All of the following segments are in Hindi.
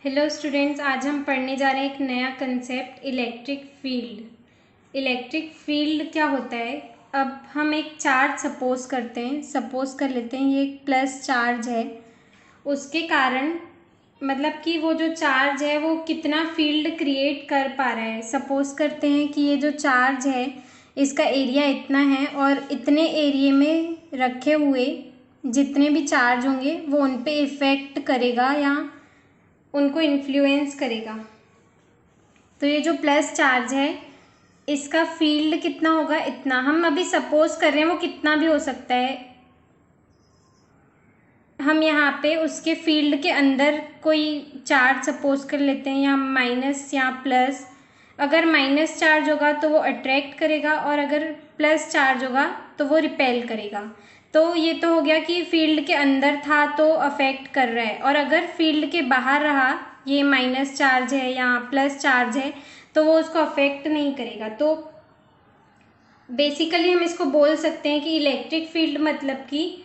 हेलो स्टूडेंट्स, आज हम पढ़ने जा रहे हैं एक नया concept electric field. Electric field क्या होता है? अब हम एक चार्ज सपोज करते हैं, सपोज कर लेते हैं ये एक प्लस चार्ज है। उसके कारण मतलब कि वो जो चार्ज है वो कितना फील्ड क्रिएट कर पा रहा है। सपोज करते हैं कि ये जो चार्ज है इसका एरिया इतना है और इतने एरिया में रखे हुए जितने भी चार्ज होंगे वो उन पे इफ़ेक्ट करेगा या उनको इन्फ्लुएंस करेगा। तो ये जो प्लस चार्ज है इसका फील्ड कितना होगा, इतना हम अभी सपोज कर रहे हैं, वो कितना भी हो सकता है। हम यहाँ पे उसके फील्ड के अंदर कोई चार्ज सपोज कर लेते हैं, या माइनस या प्लस। अगर माइनस चार्ज होगा तो वो अट्रैक्ट करेगा और अगर प्लस चार्ज होगा तो वो रिपेल करेगा। तो ये तो हो गया कि फील्ड के अंदर था तो अफेक्ट कर रहा है, और अगर फील्ड के बाहर रहा, ये माइनस चार्ज है या प्लस चार्ज है, तो वो उसको अफेक्ट नहीं करेगा। तो बेसिकली हम इसको बोल सकते हैं कि इलेक्ट्रिक फील्ड मतलब कि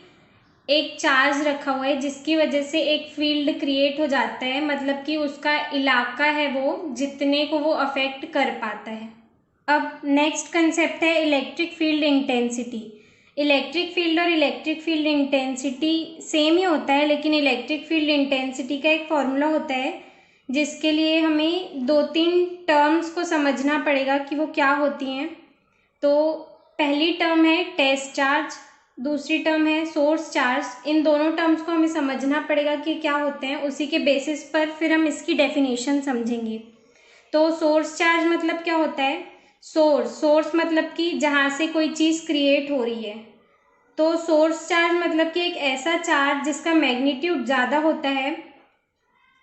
एक चार्ज रखा हुआ है जिसकी वजह से एक फील्ड क्रिएट हो जाता है, मतलब कि उसका इलाका है वो जितने को वो अफेक्ट कर पाता है। अब नेक्स्ट कंसेप्ट है electric field intensity. Electric field और इलेक्ट्रिक फील्ड इंटेंसिटी सेम ही होता है, लेकिन इलेक्ट्रिक फील्ड इंटेंसिटी का एक फॉर्मूला होता है जिसके लिए हमें 2-3 टर्म्स को समझना पड़ेगा कि वो क्या होती हैं। तो पहली टर्म है टेस्ट चार्ज, दूसरी टर्म है सोर्स चार्ज। इन दोनों टर्म्स को हमें समझना पड़ेगा कि क्या होते हैं, उसी के बेसिस पर फिर हम इसकी डेफिनेशन समझेंगे। तो सोर्स चार्ज मतलब क्या होता है? सोर्स मतलब कि जहाँ से कोई चीज़ क्रिएट हो रही है। तो सोर्स चार्ज मतलब कि एक ऐसा चार्ज जिसका मैग्नीट्यूड ज़्यादा होता है,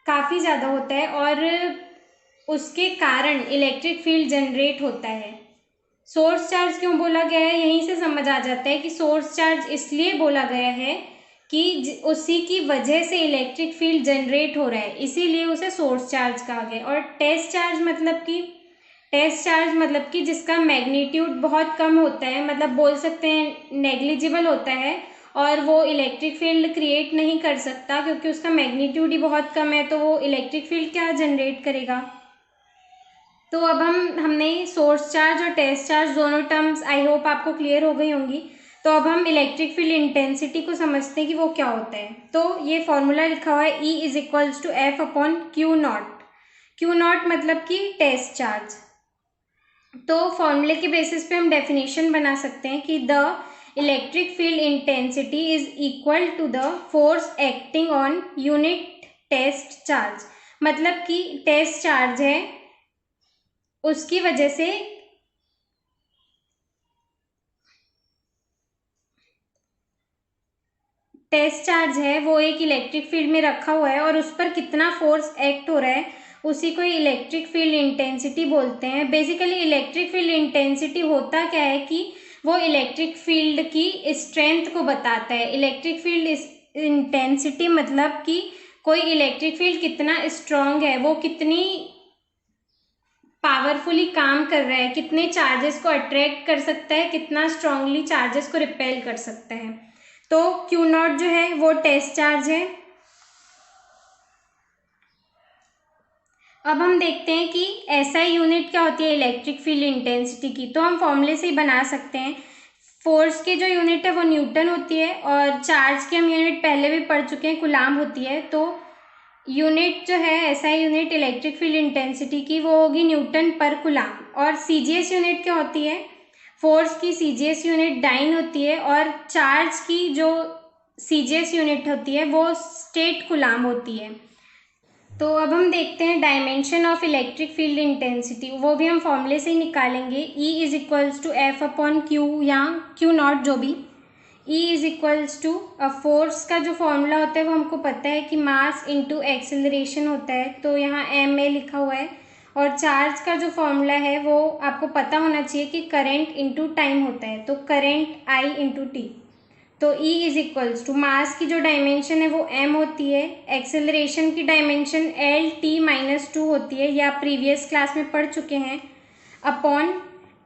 काफ़ी ज़्यादा होता है, और उसके कारण इलेक्ट्रिक फील्ड जनरेट होता है। सोर्स चार्ज क्यों बोला गया है, यहीं से समझ आ जाता है कि सोर्स चार्ज इसलिए बोला गया है कि उसी की वजह से इलेक्ट्रिक फील्ड जनरेट हो रहा है, इसीलिए उसे सोर्स चार्ज कहा गया। और टेस्ट चार्ज मतलब कि जिसका मैग्नीट्यूड बहुत कम होता है, मतलब बोल सकते हैं नेग्लिजिबल होता है, और वो इलेक्ट्रिक फील्ड क्रिएट नहीं कर सकता क्योंकि उसका मैग्नीट्यूड ही बहुत कम है, तो वो इलेक्ट्रिक फील्ड क्या जनरेट करेगा। तो अब हमने सोर्स चार्ज और टेस्ट चार्ज दोनों टर्म्स आई होप आपको क्लियर हो गई होंगी। तो अब हम इलेक्ट्रिक फील्ड इंटेंसिटी को समझते हैं कि वो क्या होता है। तो ये फॉर्मूला लिखा हुआ है E = F/Q0। Q0 मतलब कि टेस्ट चार्ज। तो फॉर्मूले के बेसिस पे हम डेफिनेशन बना सकते हैं कि the electric field intensity is equal to the force acting on unit test charge. मतलब कि टेस्ट चार्ज है, उसकी वजह से टेस्ट चार्ज है वो एक इलेक्ट्रिक फील्ड में रखा हुआ है और उस पर कितना फोर्स एक्ट हो रहा है उसी को इलेक्ट्रिक फील्ड इंटेंसिटी बोलते हैं। बेसिकली इलेक्ट्रिक फील्ड इंटेंसिटी होता क्या है कि वो इलेक्ट्रिक फील्ड की स्ट्रेंथ को बताता है। इलेक्ट्रिक फील्ड इंटेंसिटी मतलब कि कोई इलेक्ट्रिक फील्ड कितना स्ट्रांग है, वो कितनी पावरफुली काम कर रहा है, कितने चार्जेस को अट्रैक्ट कर सकता है, कितना स्ट्रांगली चार्जेस को रिपेल कर सकता है। तो Q0 जो है वो टेस्ट चार्ज है। अब हम देखते हैं कि SI यूनिट क्या होती है इलेक्ट्रिक फील्ड इंटेंसिटी की। तो हम फॉर्मूले से ही बना सकते हैं। फोर्स की जो यूनिट है वो न्यूटन होती है, और चार्ज की हम यूनिट पहले भी पढ़ चुके हैं, कूलाम होती है। तो यूनिट जो है SI unit electric field intensity की वो होगी न्यूटन पर कूलाम। और CGS यूनिट क्या होती है? फोर्स की CGS यूनिट डाइन होती है, और चार्ज की जो CGS यूनिट होती है वो स्टेट कूलाम होती है। तो अब हम देखते हैं dimension of electric field intensity, वो भी हम फॉर्मूले से ही निकालेंगे। E = F/Q या Q0 जो भी। E = फोर्स का जो फॉर्मूला होता है वो हमको पता है कि मास इंटू एक्सेलरेशन होता है, तो यहाँ ma लिखा हुआ है। और चार्ज का जो फॉर्मूला है वो आपको पता होना चाहिए कि करंट इंटू टाइम होता है, तो करंट I इंटू टी। तो E मास की जो डायमेंशन है वो m होती है, एक्सेलरेशन की डायमेंशन L-t-2 होती है, या प्रीवियस क्लास में पढ़ चुके हैं, अपॉन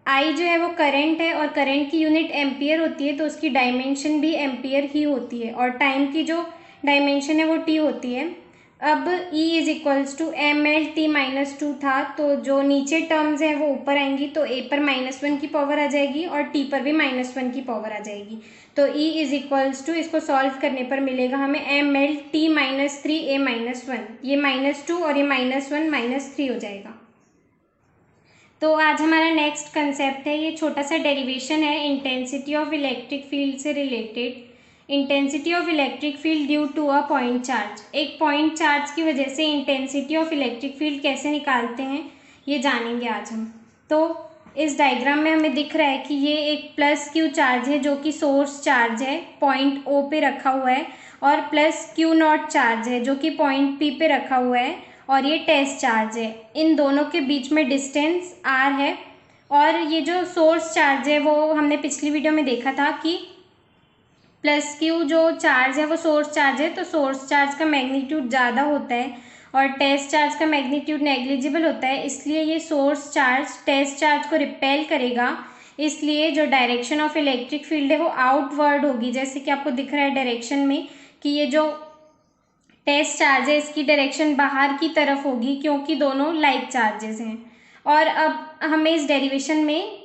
I जो है वो करंट है, और करंट की यूनिट एम्पियर होती है, तो उसकी डायमेंशन भी एम्पियर ही होती है, और टाइम की जो डायमेंशन है वो t होती है। अब E is equals to mL_t-2 था, तो जो नीचे टर्म्स हैं वो ऊपर आएंगी, तो A पर -1 की पावर आ जाएगी और T पर भी -1 की पावर आ जाएगी। तो E इज इक्वल्स टू, इसको सॉल्व करने पर मिलेगा हमें mL_t-3A-1, ये -2 और ये -1 -3 हो जाएगा। तो आज हमारा नेक्स्ट कंसेप्ट है, ये छोटा सा डेरिवेशन है इंटेंसिटी ऑफ इलेक्ट्रिक फील्ड से related. Intensity of electric field due to a point charge. एक पॉइंट चार्ज की वजह से इंटेंसिटी ऑफ इलेक्ट्रिक फील्ड कैसे निकालते हैं ये जानेंगे आज हम। तो इस डायग्राम में हमें दिख रहा है कि ये एक +q चार्ज है जो कि सोर्स चार्ज है, पॉइंट O पे रखा हुआ है, और +q0 चार्ज है जो कि पॉइंट P पे रखा हुआ है, और ये टेस्ट चार्ज है। इन दोनों के बीच में डिस्टेंस r है, और ये जो सोर्स चार्ज है वो हमने पिछली वीडियो में देखा था कि +q जो चार्ज है वो सोर्स चार्ज है, तो सोर्स चार्ज का मैग्नीट्यूड ज़्यादा होता है और टेस्ट चार्ज का मैग्नीट्यूड नेग्लिजिबल होता है, इसलिए ये सोर्स चार्ज टेस्ट चार्ज को रिपेल करेगा, इसलिए जो डायरेक्शन ऑफ इलेक्ट्रिक फील्ड है वो आउटवर्ड होगी। जैसे कि आपको दिख रहा है डायरेक्शन में कि ये जो टेस्ट चार्ज है इसकी डायरेक्शन बाहर की तरफ होगी, क्योंकि दोनों लाइक चार्जेस हैं। और अब हमें इस डेरिवेशन में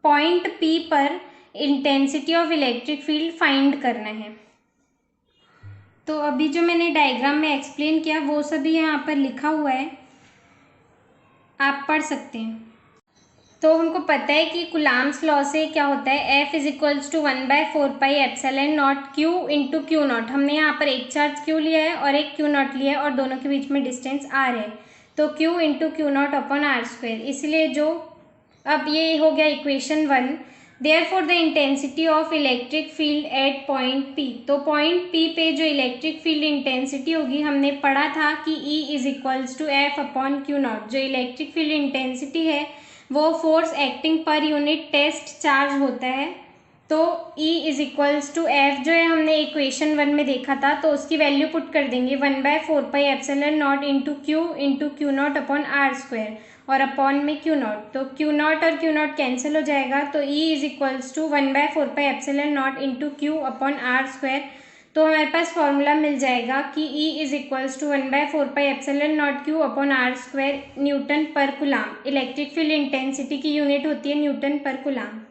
पॉइंट P पर intensity of electric field find करना है। तो अभी जो मैंने डायग्राम में एक्सप्लेन किया वो सभी यहाँ पर लिखा हुआ है, आप पढ़ सकते हैं। तो हमको पता है कि कुलाम्स लॉ से क्या होता है, F is equals to 1/4πε0 Q into Q0। हमने यहाँ पर एक चार्ज Q लिया है और एक Q0 लिया है और दोनों के बीच में डिस्टेंस R है, तो Q into Q0 upon R²। इसलिए जो अब ये हो गया equation 1। Therefore the intensity of electric field at point P, तो पॉइंट P पे जो इलेक्ट्रिक फील्ड इंटेंसिटी होगी, हमने पढ़ा था कि E is equals to F upon Q0। जो इलेक्ट्रिक फील्ड इंटेंसिटी है वो फोर्स एक्टिंग पर यूनिट टेस्ट चार्ज होता है, तो E is equals to F जो है हमने इक्वेशन 1 में देखा था, तो उसकी वैल्यू पुट कर देंगे 1/4πε0 इंटू Q0 अपॉन R² और अपॉन में Q0, तो Q0 और Q0 कैंसिल हो जाएगा, तो E is equals to 1/4πε0 into Q upon R²। तो हमारे पास फॉर्मूला मिल जाएगा कि E is equals to 1/4πε0 Q upon R² newton पर कूलाम। इलेक्ट्रिक फील्ड इंटेंसिटी की यूनिट होती है न्यूटन पर कूलाम।